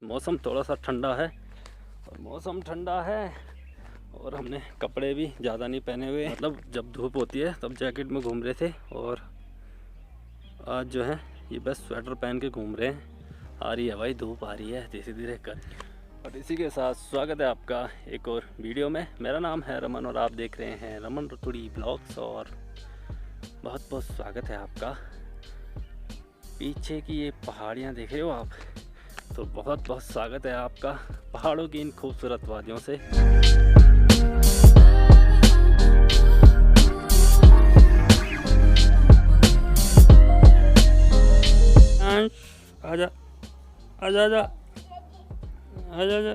मौसम थोड़ा सा ठंडा है और हमने कपड़े भी ज़्यादा नहीं पहने हुए, मतलब जब धूप होती है तब जैकेट में घूम रहे थे और आज जो है ये बस स्वेटर पहन के घूम रहे हैं। आ रही है भाई, धूप आ रही है धीरे धीरे कर। और इसी के साथ स्वागत है आपका एक और वीडियो में। मेरा नाम है रमन और आप देख रहे हैं रमन रतुड़ी ब्लॉग्स। और बहुत बहुत स्वागत है आपका। पीछे की ये पहाड़ियाँ देख रहे हो आप, तो बहुत बहुत स्वागत है आपका पहाड़ों की इन खूबसूरत वादियों से। आजा आजा आजा आजा आजा।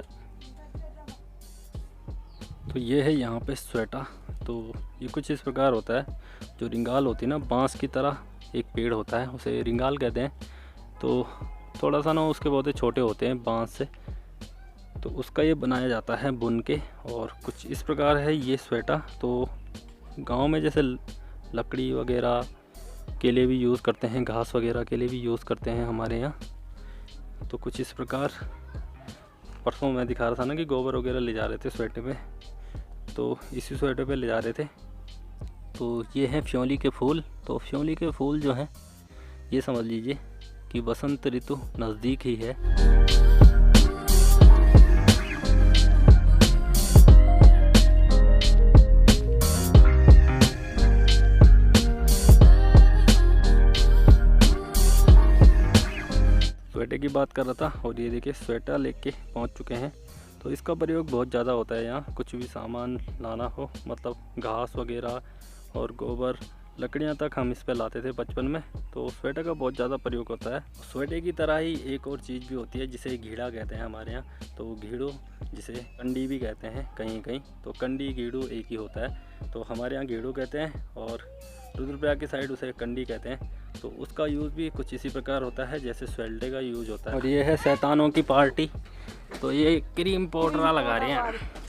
तो ये है यहाँ पे स्वेटा। तो ये कुछ इस प्रकार होता है, जो रिंगाल होती है ना, बांस की तरह एक पेड़ होता है, उसे रिंगाल कहते हैं। तो थोड़ा सा ना उसके पौधे छोटे होते हैं बांस से, तो उसका ये बनाया जाता है बुन के। और कुछ इस प्रकार है ये स्वेटा। तो गांव में जैसे लकड़ी वगैरह के लिए भी यूज़ करते हैं, घास वगैरह के लिए भी यूज़ करते हैं हमारे यहाँ। तो कुछ इस प्रकार परसों मैं दिखा रहा था ना कि गोबर वगैरह ले जा रहे थे स्वेटर पे, तो इसी स्वेटर पे ले जा रहे थे। तो ये हैं फ्योली के फूल। तो फ्योली के फूल जो हैं, ये समझ लीजिए कि बसंत ऋतु नज़दीक ही है। स्वेटर की बात कर रहा था और ये देखिए स्वेटर लेके पहुंच चुके हैं। तो इसका प्रयोग बहुत ज़्यादा होता है यहाँ, कुछ भी सामान लाना हो, मतलब घास वगैरह और गोबर लकड़ियाँ तक हम इस पे लाते थे बचपन में। तो स्वेटर का बहुत ज़्यादा प्रयोग होता है। स्वेटर की तरह ही एक और चीज़ भी होती है जिसे घीड़ा कहते हैं हमारे यहाँ। तो घीड़ो जिसे कंडी भी कहते हैं कहीं कहीं, तो कंडी घीड़ो एक ही होता है। तो हमारे यहाँ घीड़ो कहते हैं और रुद्रप्रयाग की साइड उसे कंडी कहते हैं। तो उसका यूज़ भी कुछ इसी प्रकार होता है जैसे स्वेल्टे का यूज़ होता है। और ये है शैतानों की पार्टी। तो ये क्रीम पाउडर लगा रहे हैं।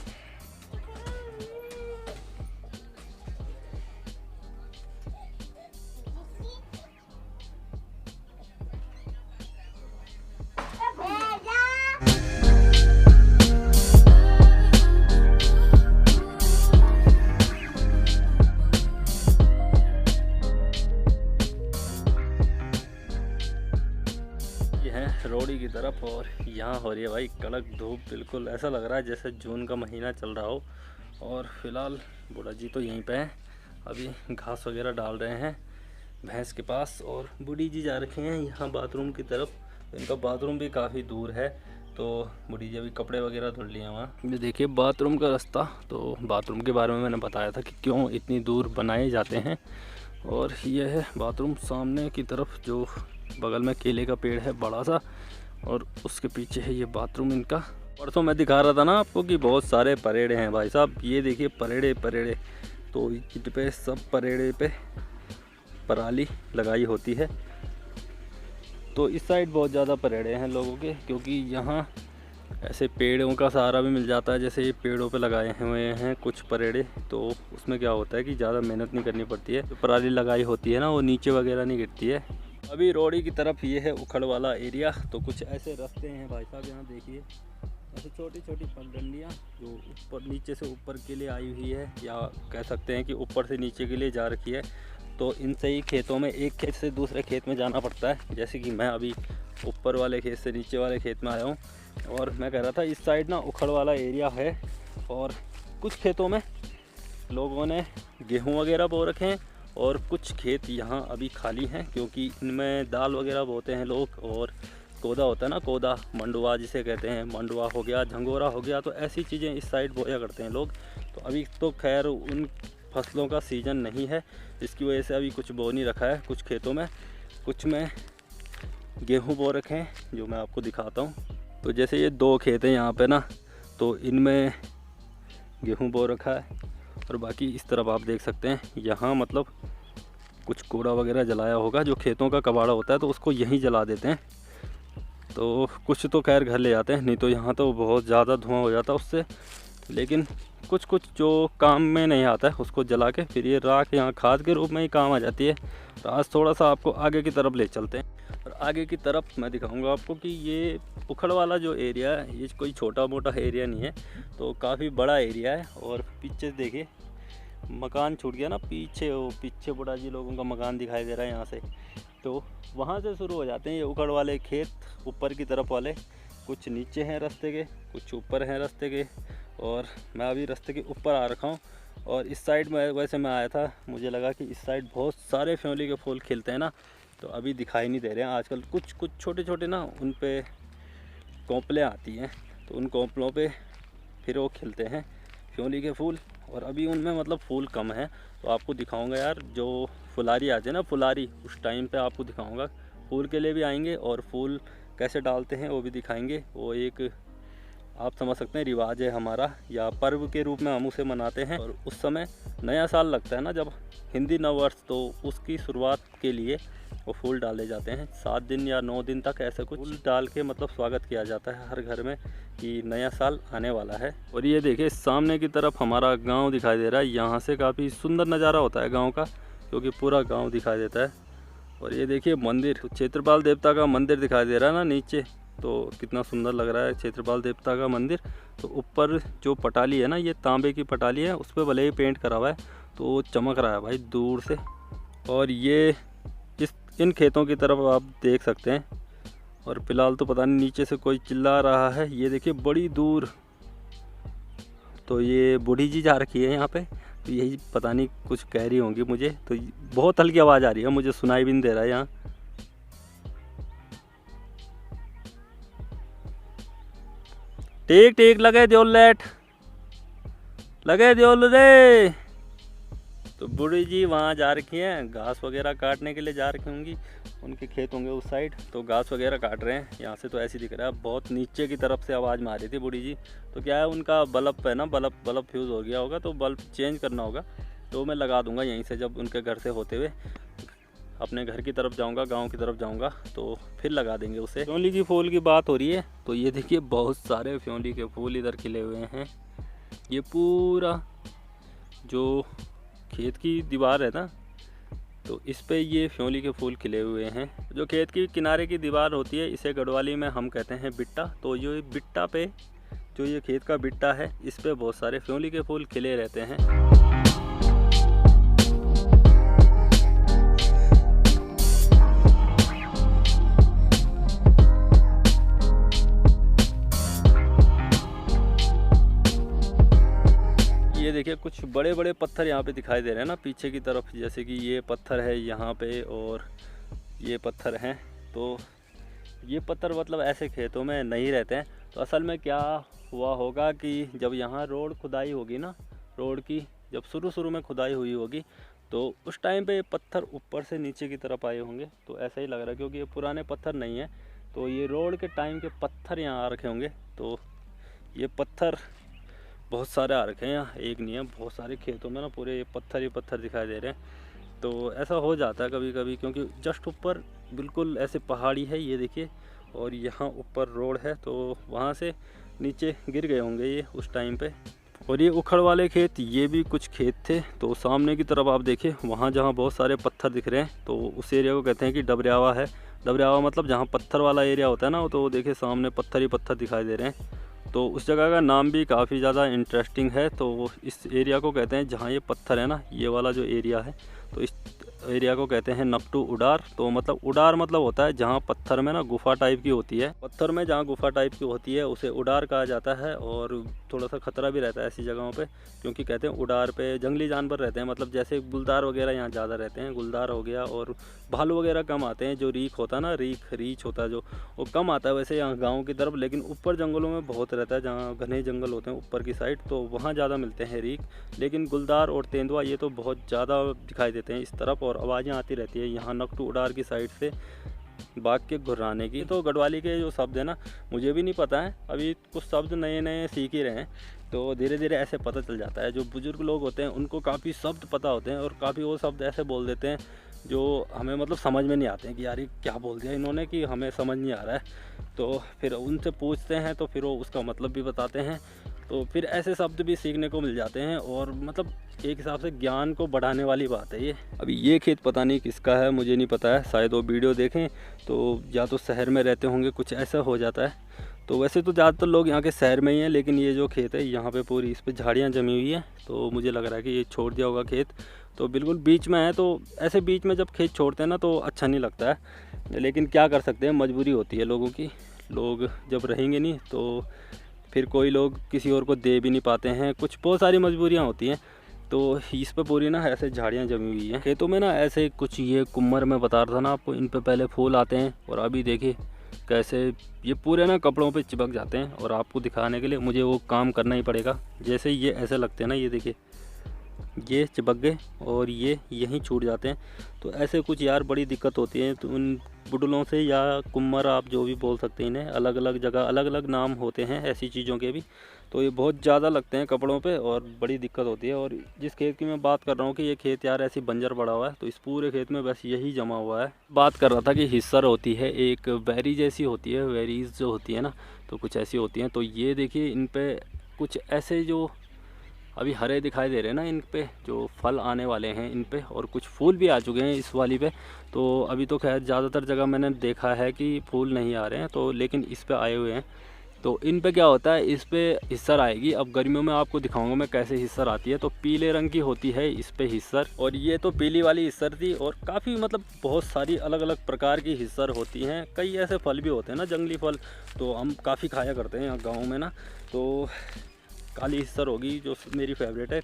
रोड़ी की तरफ, और यहाँ हो रही है भाई कड़क धूप। बिल्कुल ऐसा लग रहा है जैसे जून का महीना चल रहा हो। और फिलहाल बूढ़ा जी तो यहीं पे हैं, अभी घास वगैरह डाल रहे हैं भैंस के पास। और बूढ़ी जी जा रखे हैं यहाँ बाथरूम की तरफ। तो इनका बाथरूम भी काफ़ी दूर है, तो बूढ़ी जी अभी कपड़े वगैरह धुल लिए वहाँ। ये देखिए बाथरूम का रास्ता। तो बाथरूम के बारे में मैंने बताया था कि क्यों इतनी दूर बनाए जाते हैं। और ये है बाथरूम सामने की तरफ, जो बगल में केले का पेड़ है बड़ा सा, और उसके पीछे है ये बाथरूम इनका। परसों मैं दिखा रहा था ना आपको कि बहुत सारे परेड़े हैं भाई साहब। ये देखिए परेड़े। तो ईंट पे सब परेड़े पे पराली लगाई होती है। तो इस साइड बहुत ज़्यादा परेड़े हैं लोगों के, क्योंकि यहाँ ऐसे पेड़ों का सहारा भी मिल जाता है। जैसे ये पेड़ों पे लगाए हुए हैं कुछ परेड़े, तो उसमें क्या होता है कि ज़्यादा मेहनत नहीं करनी पड़ती है। जो पराली लगाई होती है ना, वो नीचे वगैरह नहीं गिरती है। अभी रोड़ी की तरफ ये है उखड़ वाला एरिया। तो कुछ ऐसे रास्ते हैं भाई साहब, यहाँ देखिए ऐसे छोटी छोटी पगडंडियाँ जो ऊपर नीचे से ऊपर के लिए आई हुई है, या कह सकते हैं कि ऊपर से नीचे के लिए जा रखी है। तो इनसे ही खेतों में, एक खेत से दूसरे खेत में जाना पड़ता है। जैसे कि मैं अभी ऊपर वाले खेत से नीचे वाले खेत में आया हूँ। और मैं कह रहा था इस साइड ना उखड़ वाला एरिया है, और कुछ खेतों में लोगों ने गेहूँ वगैरह बो रखे हैं, और कुछ खेत यहाँ अभी खाली हैं, क्योंकि इनमें दाल वगैरह बोते हैं लोग। और कोदा होता है ना, कोदा मंडुआ जिसे कहते हैं, मंडुआ हो गया, झंगोरा हो गया, तो ऐसी चीज़ें इस साइड बोया करते हैं लोग। तो अभी तो खैर उन फसलों का सीज़न नहीं है, इसकी वजह से अभी कुछ बो नहीं रखा है कुछ खेतों में। कुछ में गेहूँ बो रखे हैं, जो मैं आपको दिखाता हूँ। तो जैसे ये 2 खेत हैं यहाँ पे ना, तो इनमें गेहूँ बो रखा है। और बाकी इस तरफ आप देख सकते हैं, यहाँ मतलब कुछ कूड़ा वगैरह जलाया होगा, जो खेतों का कबाड़ा होता है, तो उसको यहीं जला देते हैं। तो कुछ तो खैर घर ले जाते हैं, नहीं तो यहाँ तो बहुत ज़्यादा धुआं हो जाता है उससे। लेकिन कुछ कुछ जो काम में नहीं आता है उसको जला के फिर ये राख यहाँ खाद के रूप में ही काम आ जाती है। तो आज थोड़ा सा आपको आगे की तरफ ले चलते हैं। और आगे की तरफ मैं दिखाऊंगा आपको कि ये उखड़ वाला जो एरिया है ये कोई छोटा मोटा एरिया नहीं है, तो काफ़ी बड़ा एरिया है। और पीछे देखिए मकान छूट गया ना, पीछे वो पीछे बुढ़ा जी लोगों का मकान दिखाई दे रहा है यहाँ से, तो वहाँ से शुरू हो जाते हैं ये उखड़ वाले खेत। ऊपर की तरफ वाले कुछ नीचे हैं रास्ते के, कुछ ऊपर हैं रास्ते के, और मैं अभी रास्ते के ऊपर आ रखा हूँ। और इस साइड में वैसे मैं आया था, मुझे लगा कि इस साइड बहुत सारे फ्योली के फूल खिलते हैं ना, तो अभी दिखाई नहीं दे रहे हैं आजकल। कुछ कुछ छोटे छोटे ना उन पे कोंपलें आती हैं, तो उन कोंपलों पे फिर वो खिलते हैं फ्योली के फूल। और अभी उनमें मतलब फूल कम है, तो आपको दिखाऊंगा यार जो फुलारी आती है ना, फुलारी, उस टाइम पे आपको दिखाऊंगा। फूल के लिए भी आएंगे और फूल कैसे डालते हैं वो भी दिखाएंगे। वो एक आप समझ सकते हैं रिवाज है हमारा, या पर्व के रूप में हम उसे मनाते हैं। और उस समय नया साल लगता है ना जब हिंदी नववर्ष, तो उसकी शुरुआत के लिए वो फूल डाले जाते हैं। 7 दिन या 9 दिन तक ऐसे कुछ फूल डाल के मतलब स्वागत किया जाता है हर घर में कि नया साल आने वाला है। और ये देखिए सामने की तरफ हमारा गांव दिखाई दे रहा है। यहाँ से काफ़ी सुंदर नज़ारा होता है गांव का, क्योंकि पूरा गांव दिखाई देता है। और ये देखिए मंदिर, क्षेत्रपाल देवता का मंदिर दिखाई दे रहा है ना नीचे, तो कितना सुंदर लग रहा है क्षेत्रपाल देवता का मंदिर। तो ऊपर जो पटाली है ना, ये तांबे की पटाली है, उस पर भले ही पेंट करा हुआ है तो चमक रहा है भाई दूर से। और ये इन खेतों की तरफ आप देख सकते हैं। और फिलहाल तो पता नहीं नीचे से कोई चिल्ला रहा है। ये देखिए बड़ी दूर, तो ये बूढ़ी जी जा रखी है यहाँ पे, तो यही पता नहीं कुछ कह रही होंगी मुझे। तो बहुत हल्की आवाज़ आ रही है, मुझे सुनाई भी नहीं दे रहा है यहाँ। ठीक ठीक लगे द्योल लेट, लगे द्योल रे। तो बूढ़ी जी वहाँ जा रखी हैं, घास वगैरह काटने के लिए जा रखी होंगी। उनके खेत होंगे उस साइड, तो घास वगैरह काट रहे हैं। यहाँ से तो ऐसे दिख रहा है, बहुत नीचे की तरफ से आवाज़ मार रही थी बूढ़ी जी। तो क्या है उनका बल्ब है ना, बल्ब फ्यूज़ हो गया होगा, तो बल्ब चेंज करना होगा। तो मैं लगा दूंगा यहीं से, जब उनके घर से होते हुए अपने घर की तरफ जाऊंगा, गांव की तरफ जाऊंगा, तो फिर लगा देंगे उसे। फ्योली की फूल की बात हो रही है, तो ये देखिए बहुत सारे फ्योली के फूल इधर खिले हुए हैं। ये पूरा जो खेत की दीवार है ना, तो इस पे ये फ्योली के फूल खिले हुए हैं। जो खेत की किनारे की दीवार होती है, इसे गढ़वाली में हम कहते हैं बिट्टा। तो ये बिट्टा पे, जो ये खेत का बिट्टा है, इस पे बहुत सारे फ्योली के फूल खिले रहते हैं। ये देखिए कुछ बड़े बड़े पत्थर यहाँ पे दिखाई दे रहे हैं ना पीछे की तरफ, जैसे कि ये पत्थर है यहाँ पे और ये पत्थर हैं। तो ये पत्थर मतलब ऐसे खेतों में नहीं रहते हैं। तो असल में क्या हुआ होगा कि जब यहाँ रोड खुदाई होगी ना, रोड की जब शुरू में खुदाई हुई होगी, तो उस टाइम पे ये पत्थर ऊपर से नीचे की तरफ आए होंगे। तो ऐसा ही लग रहा है, क्योंकि ये पुराने पत्थर नहीं है, तो ये रोड के टाइम के पत्थर यहाँ आ रखे होंगे। तो ये पत्थर बहुत सारे आ रखे हैं यहाँ, एक नहीं है, बहुत सारे खेतों में ना पूरे पत्थर ही पत्थर दिखाई दे रहे हैं। तो ऐसा हो जाता है कभी कभी, क्योंकि जस्ट ऊपर बिल्कुल ऐसे पहाड़ी है ये देखिए, और यहाँ ऊपर रोड है, तो वहाँ से नीचे गिर गए होंगे ये उस टाइम पे। और ये उखड़ वाले खेत, ये भी कुछ खेत थे। तो सामने की तरफ आप देखिए, वहाँ जहाँ बहुत सारे पत्थर दिख रहे हैं, तो उस एरिया को कहते हैं कि डबरियावा है। डबरियावा मतलब जहाँ पत्थर वाला एरिया होता है ना, तो देखिए सामने पत्थर ही पत्थर दिखाई दे रहे हैं। तो उस जगह का नाम भी काफ़ी ज़्यादा इंटरेस्टिंग है। तो इस एरिया को कहते हैं, जहाँ ये पत्थर है ना, ये वाला जो एरिया है, तो इस एरिया को कहते हैं नपटू उडार। तो मतलब उडार मतलब होता है जहाँ पत्थर में ना गुफा टाइप की होती है, पत्थर में जहाँ गुफा टाइप की होती है उसे उडार कहा जाता है। और थोड़ा सा खतरा भी रहता है ऐसी जगहों पे, क्योंकि कहते हैं उडार पे जंगली जानवर रहते हैं। मतलब जैसे गुलदार वगैरह यहाँ ज़्यादा रहते हैं, गुलदार हो गया, और भालू वगैरह कम आते हैं। जो रीख होता है ना, रीछ होता है जो, वो कम आता है वैसे यहाँ गाँव की तरफ, लेकिन ऊपर जंगलों में बहुत रहता है, जहाँ घने जंगल होते हैं ऊपर की साइड, तो वहाँ ज़्यादा मिलते हैं रीख। लेकिन गुलदार और तेंदुआ ये तो बहुत ज़्यादा दिखाई देते हैं इस तरफ, और आवाज़ें आती रहती है यहाँ नकटू उडार की साइड से बाघ के घुर्राने की। तो गढ़वाली के जो शब्द है ना, मुझे भी नहीं पता है, अभी कुछ शब्द नए नए सीख ही रहे हैं, तो धीरे धीरे ऐसे पता चल जाता है। जो बुजुर्ग लोग होते हैं उनको काफ़ी शब्द पता होते हैं, और काफ़ी वो शब्द ऐसे बोल देते हैं जो हमें मतलब समझ में नहीं आते हैं कि यार ये क्या बोल दिया इन्होंने, कि हमें समझ नहीं आ रहा है। तो फिर उनसे पूछते हैं, तो फिर वो उसका मतलब भी बताते हैं। तो फिर ऐसे शब्द भी सीखने को मिल जाते हैं और मतलब एक हिसाब से ज्ञान को बढ़ाने वाली बात है ये। अभी ये खेत पता नहीं किसका है, मुझे नहीं पता है, शायद वो वीडियो देखें तो या तो शहर में रहते होंगे, कुछ ऐसा हो जाता है। तो वैसे तो ज़्यादातर लोग यहाँ के शहर में ही हैं, लेकिन ये जो खेत है यहाँ पे पूरी इस पर झाड़ियाँ जमी हुई हैं, तो मुझे लग रहा है कि ये छोड़ दिया होगा खेत। तो बिल्कुल बीच में है, तो ऐसे बीच में जब खेत छोड़ते हैं ना तो अच्छा नहीं लगता है, लेकिन क्या कर सकते हैं, मजबूरी होती है लोगों की। लोग जब रहेंगे नहीं तो फिर कोई लोग किसी और को दे भी नहीं पाते हैं, कुछ बहुत सारी मजबूरियाँ होती हैं। तो इस पे पूरी ना ऐसे झाड़ियाँ जमी हुई हैं खेतों में ना, ऐसे कुछ ये कुम्मर में बता रहा था ना आपको, इन पे पहले फूल आते हैं और अभी देखिए कैसे ये पूरे ना कपड़ों पे चिपक जाते हैं। और आपको दिखाने के लिए मुझे वो काम करना ही पड़ेगा। जैसे ये ऐसे लगते हैं ना, ये देखिए ये चिपक गए और ये यहीं छूट जाते हैं। तो ऐसे कुछ यार बड़ी दिक्कत होती है। तो उन बुडलों से या कुम्मर आप जो भी बोल सकते हैं, इन्हें अलग अलग जगह अलग अलग नाम होते हैं ऐसी चीज़ों के भी। तो ये बहुत ज़्यादा लगते हैं कपड़ों पे और बड़ी दिक्कत होती है। और जिस खेत की मैं बात कर रहा हूँ कि ये खेत यार ऐसी बंजर पड़ा हुआ है, तो इस पूरे खेत में बस यही जमा हुआ है। बात कर रहा था कि हिस्सर होती है, एक बेरी जैसी होती है, वेरीज जो होती है ना, तो कुछ ऐसी होती हैं। तो ये देखिए इन पर कुछ ऐसे जो अभी हरे दिखाई दे रहे हैं ना, इन पे जो फल आने वाले हैं इन पे, और कुछ फूल भी आ चुके हैं इस वाली पे। तो अभी तो खैर ज़्यादातर जगह मैंने देखा है कि फूल नहीं आ रहे हैं, तो लेकिन इस पे आए हुए हैं। तो इन पे क्या होता है, इस पे हिस्सर आएगी। अब गर्मियों में आपको दिखाऊंगा मैं कैसे हिस्सर आती है। तो पीले रंग की होती है इस पे हिस्सर, और ये तो पीली वाली हिस्सर थी। और काफ़ी मतलब बहुत सारी अलग अलग प्रकार की हिस्सर होती हैं। कई ऐसे फल भी होते हैं ना, जंगली फल, तो हम काफ़ी खाया करते हैं यहाँ गाँव में ना। तो काली हिस्सर होगी जो मेरी फेवरेट है,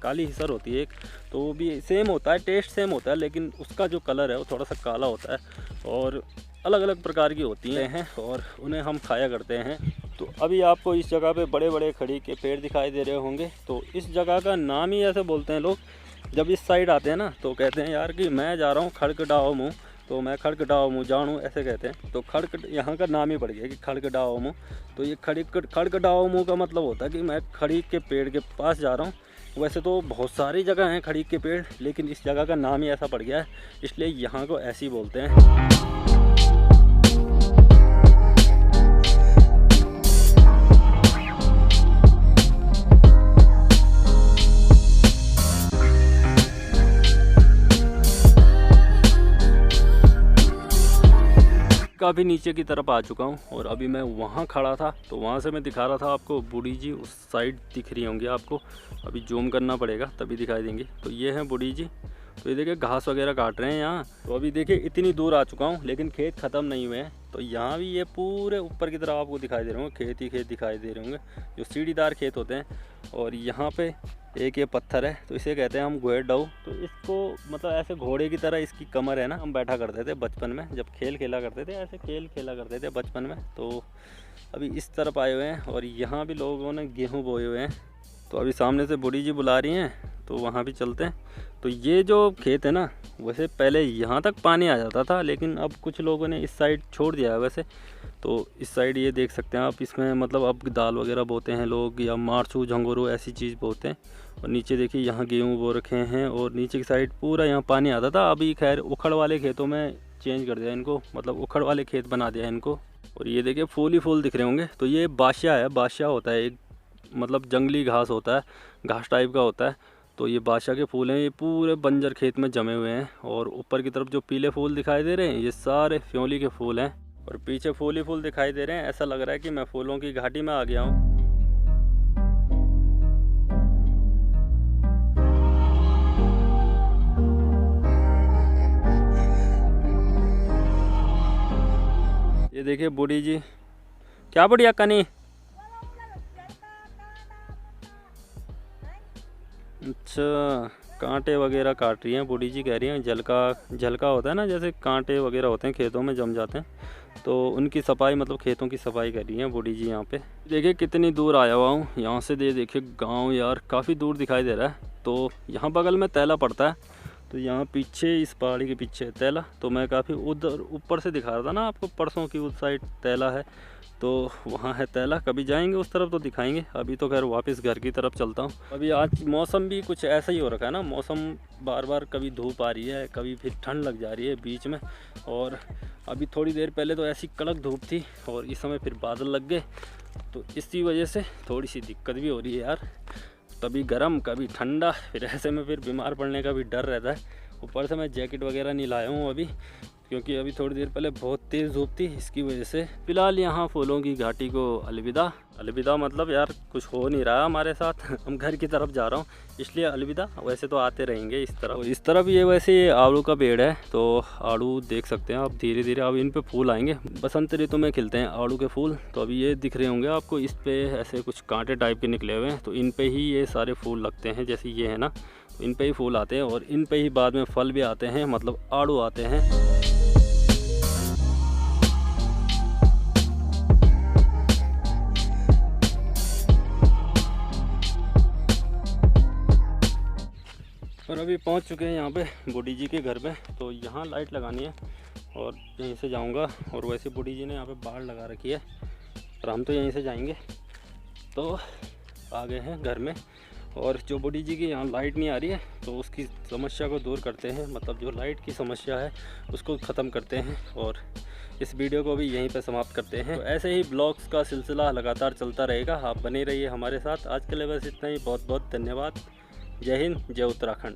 काली हिस्सर होती है एक। तो वो भी सेम होता है, टेस्ट सेम होता है, लेकिन उसका जो कलर है वो थोड़ा सा काला होता है। और अलग अलग प्रकार की होती हैं और उन्हें हम खाया करते हैं। तो अभी आपको इस जगह पे बड़े बड़े खड़ी के पेड़ दिखाई दे रहे होंगे। तो इस जगह का नाम ही ऐसे बोलते हैं लोग, जब इस साइड आते हैं ना तो कहते हैं यार कि मैं जा रहा हूँ खड़गडाओ मुँह, तो मैं खड़गडाओ मुँह जानूँ ऐसे कहते हैं। तो यहाँ का नाम ही पड़ गया कि खड़गडाओ मुँह। तो ये खड़गडाओ मुँह का मतलब होता है कि मैं खड़ी के पेड़ के पास जा रहा हूँ। वैसे तो बहुत सारी जगह हैं खड़ी के पेड़, लेकिन इस जगह का नाम ही ऐसा पड़ गया है, इसलिए यहाँ को ऐसे ही बोलते हैं। काफ़ी नीचे की तरफ आ चुका हूँ और अभी मैं वहाँ खड़ा था, तो वहाँ से मैं दिखा रहा था आपको बूढ़ी जी उस साइड दिख रही होंगी आपको। अभी जूम करना पड़ेगा तभी दिखाई देंगी। तो ये हैं बूढ़ी जी। तो ये देखिए घास वगैरह काट रहे हैं यहाँ। तो अभी देखिए इतनी दूर आ चुका हूँ, लेकिन खेत ख़त्म नहीं हुए हैं। तो यहाँ भी ये पूरे ऊपर की तरफ आपको दिखाई दे रहे होंगे, खेत ही खेत दिखाई दे रहे होंगे, जो सीढ़ीदार खेत होते हैं। और यहाँ पे एक ये पत्थर है, तो इसे कहते हैं हम घोड़ाऊ। तो इसको मतलब ऐसे घोड़े की तरह इसकी कमर है ना, हम बैठा करते थे बचपन में, जब खेल खेला करते थे, ऐसे खेल खेला करते थे बचपन में। तो अभी इस तरफ आए हुए हैं और यहाँ भी लोगों ने गेहूँ बोए हुए हैं। तो अभी सामने से बूढ़ी जी बुला रही हैं, तो वहाँ भी चलते हैं। तो ये जो खेत है ना, वैसे पहले यहाँ तक पानी आ जाता था, लेकिन अब कुछ लोगों ने इस साइड छोड़ दिया है वैसे। तो इस साइड ये देख सकते हैं आप, इसमें मतलब अब दाल वगैरह बोते हैं लोग, या मारसू झंगोरू ऐसी चीज़ बोते हैं। और नीचे देखिए यहाँ गेहूँ बो रखे हैं, और नीचे की साइड पूरा यहाँ पानी आता था। अभी खैर उखड़ वाले खेतों में चेंज कर दिया इनको, मतलब उखड़ वाले खेत बना दिया इनको। और ये देखिए फूल ही फूल दिख रहे होंगे। तो ये बादशाह है, बादशाह होता है एक, मतलब जंगली घास होता है, घास टाइप का होता है। तो ये बादशाह के फूल हैं, ये पूरे बंजर खेत में जमे हुए हैं। और ऊपर की तरफ जो पीले फूल दिखाई दे रहे हैं, ये सारे फ्योली के फूल हैं। और पीछे फूल ही फूल दिखाई दे रहे हैं। ऐसा लग रहा है कि मैं फूलों की घाटी में आ गया हूँ। ये देखिए बूढ़ी जी, क्या बढ़िया कनी। अच्छा, कांटे वगैरह काट रही हैं बूढ़ी जी, कह रही हैं झलका होता है ना, जैसे कांटे वगैरह होते हैं खेतों में जम जाते हैं, तो उनकी सफाई, मतलब खेतों की सफाई कर रही हैं बूढ़ी जी यहाँ पे। देखिए कितनी दूर आया हुआ हूँ यहाँ से, देखिए गांव यार काफ़ी दूर दिखाई दे रहा है। तो यहाँ बगल में तैला पड़ता है, तो यहाँ पीछे इस पहाड़ी के पीछे है तैला। तो मैं काफ़ी उधर ऊपर से दिखा रहा था ना आपको परसों की उस साइड तैला है, तो वहाँ है तैला। कभी जाएंगे उस तरफ तो दिखाएंगे। अभी तो खैर वापस घर की तरफ चलता हूँ। अभी आज मौसम भी कुछ ऐसा ही हो रखा है ना, मौसम बार बार कभी धूप आ रही है, कभी फिर ठंड लग जा रही है बीच में। और अभी थोड़ी देर पहले तो ऐसी कड़क धूप थी और इस समय फिर बादल लग गए, तो इसी वजह से थोड़ी सी दिक्कत भी हो रही है यार। कभी गर्म कभी ठंडा, फिर ऐसे में फिर बीमार पड़ने का भी डर रहता है। ऊपर से मैं जैकेट वगैरह नहीं लाया हूँ अभी, क्योंकि अभी थोड़ी देर पहले बहुत तेज़ धूप थी, इसकी वजह से। फिलहाल यहाँ फूलों की घाटी को अलविदा। अलविदा मतलब यार कुछ हो नहीं रहा हमारे साथ, हम घर की तरफ जा रहा हूँ इसलिए अलविदा। वैसे तो आते रहेंगे इस तरफ। और इस तरफ ये वैसे ये आड़ू का पेड़ है, तो आड़ू देख सकते हैं आप धीरे धीरे अब इन पे फूल आएंगे। बसंत ऋतु में खिलते हैं आड़ू के फूल। तो अभी ये दिख रहे होंगे आपको, इस पर ऐसे कुछ कांटे टाइप के निकले हुए हैं, तो इन पर ही ये सारे फूल लगते हैं। जैसे ये है ना, इन पे ही फूल आते हैं और इन पे ही बाद में फल भी आते हैं, मतलब आड़ू आते हैं। और अभी पहुंच चुके हैं यहाँ पे बूढ़ी जी के घर पे। तो यहाँ लाइट लगानी है और यहीं से जाऊँगा। और वैसे बूढ़ी जी ने यहाँ पे बाड़ लगा रखी है और हम तो यहीं से जाएंगे। तो आ गए हैं घर में। और जो बूढ़ी जी की यहाँ लाइट नहीं आ रही है, तो उसकी समस्या को दूर करते हैं, मतलब जो लाइट की समस्या है उसको ख़त्म करते हैं। और इस वीडियो को भी यहीं पर समाप्त करते हैं। तो ऐसे ही ब्लॉग्स का सिलसिला लगातार चलता रहेगा, आप बने रहिए हमारे साथ। आज के लिए बस इतना ही। बहुत बहुत धन्यवाद। जय हिंद, जय उत्तराखंड।